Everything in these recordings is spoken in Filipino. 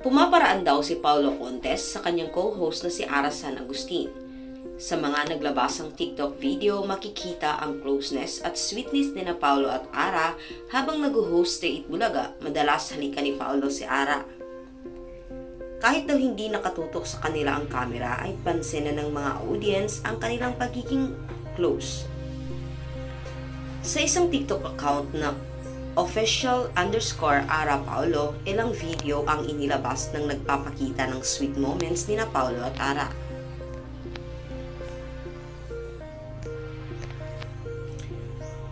Pumaparaan daw si Paulo Contes sa kanyang co-host na si Ara San Agustin. Sa mga naglabasang TikTok video, makikita ang closeness at sweetness ni na Paulo at Ara habang nag-host sa Itbulaga. Madalas halika ni Paulo si Ara. Kahit daw hindi nakatutok sa kanila ang kamera, ay pansin na ng mga audience ang kanilang pagiging close. Sa isang TikTok account na official_Ara Paulo, ilang video ang inilabas ng nagpapakita ng sweet moments ni na Paulo at Ara.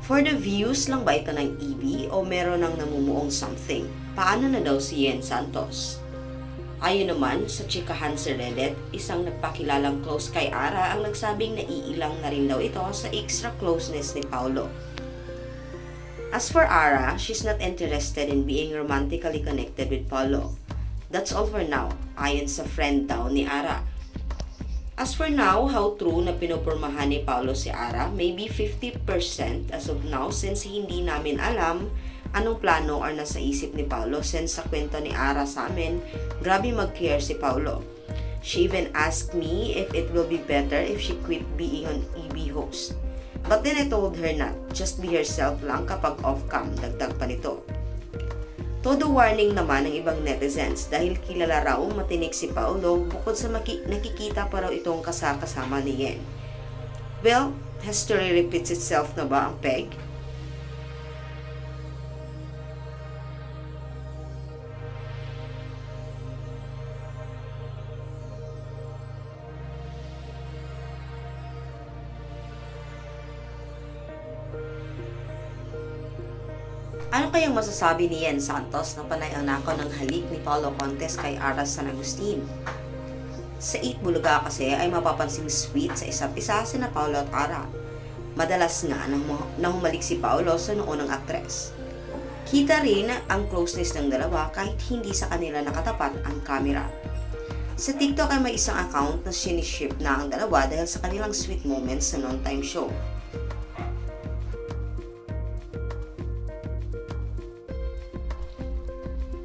For the views lang ba ito ng EB o meron ng namumuong something? Paano na daw si Yen Santos? Ayon naman sa chikahan sa Reddit, isang nagpakilalang close kay Ara ang nagsabing naiilang na rin daw ito sa extra closeness ni Paulo. As for Ara, she's not interested in being romantically connected with Paulo. That's all for now, ayon sa friend daw ni Ara. As for now, how true na pinupurmahan ni Paulo si Ara, maybe 50% as of now since hindi namin alam anong plano or nasa isip ni Paulo since sa kwento ni Ara sa amin, grabe mag-care si Paulo. She even asked me if it will be better if she quit being an EB host. But then I told her not, just be herself lang kapag off-cam, dagdag pa nito. Todo warning naman ng ibang netizens dahil kilala raw matinik si Paulo bukod sa nakikita pa raw itong kasama ni Yen. Well, history repeats itself na ba ang peg? Ano kayang masasabi ni Yen Santos na panay ang nakaw ng halik ni Paulo Contes kay Ara San Agustin? Sa Itbulaga kasi ay mapapansing sweet sa isa't isa sina Paulo at Ara. Madalas nga nang humalik si Paulo sa noon ng aktres. Kita rin ang closeness ng dalawa kahit hindi sa kanila nakatapat ang camera. Sa TikTok ay may isang account na siniship na ang dalawa dahil sa kanilang sweet moments sa non-time show.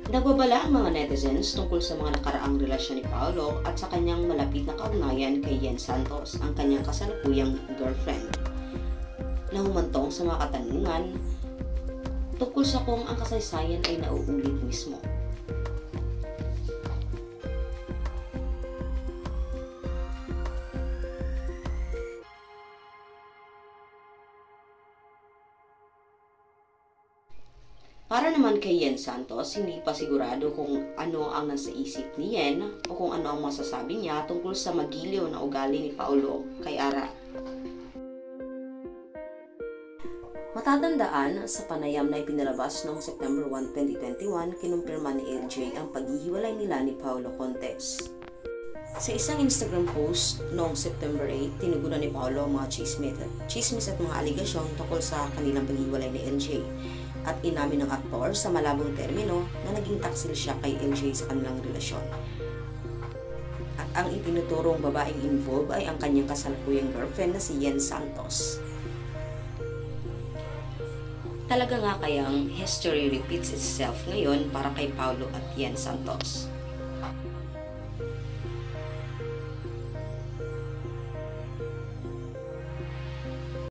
Nagbabala ang mga netizens tungkol sa mga nakaraang relasyon ni Paulo at sa kanyang malapit na kaugnayan kay Yen Santos, ang kanyang kasalukuyang girlfriend. Nahumantong sa mga katanungan tungkol sa kung ang kasaysayan ay nauulit mismo. Para naman kay Yen Santos, hindi pa sigurado kung ano ang nasa isip ni Yen o kung ano ang masasabi niya tungkol sa magiliw na ugali ni Paulo kay Ara. Matatandaan sa panayam na ipinalabas noong September 1, 2021, kinumpirma ni LJ ang paghihiwalay nila ni Paulo Contes. Sa isang Instagram post noong September 8, tinugunan ni Paulo ang mga chismis at mga aligasyon tungkol sa kanilang paghihiwalay ni LJ. At inamin ng aktor sa malabong termino na naging taksil siya kay LJ sa kanilang relasyon. At ang itinuturong babaeng involved ay ang kanyang kasalukuyang girlfriend na si Yen Santos. Talaga nga kayang history repeats itself ngayon para kay Paulo at Yen Santos.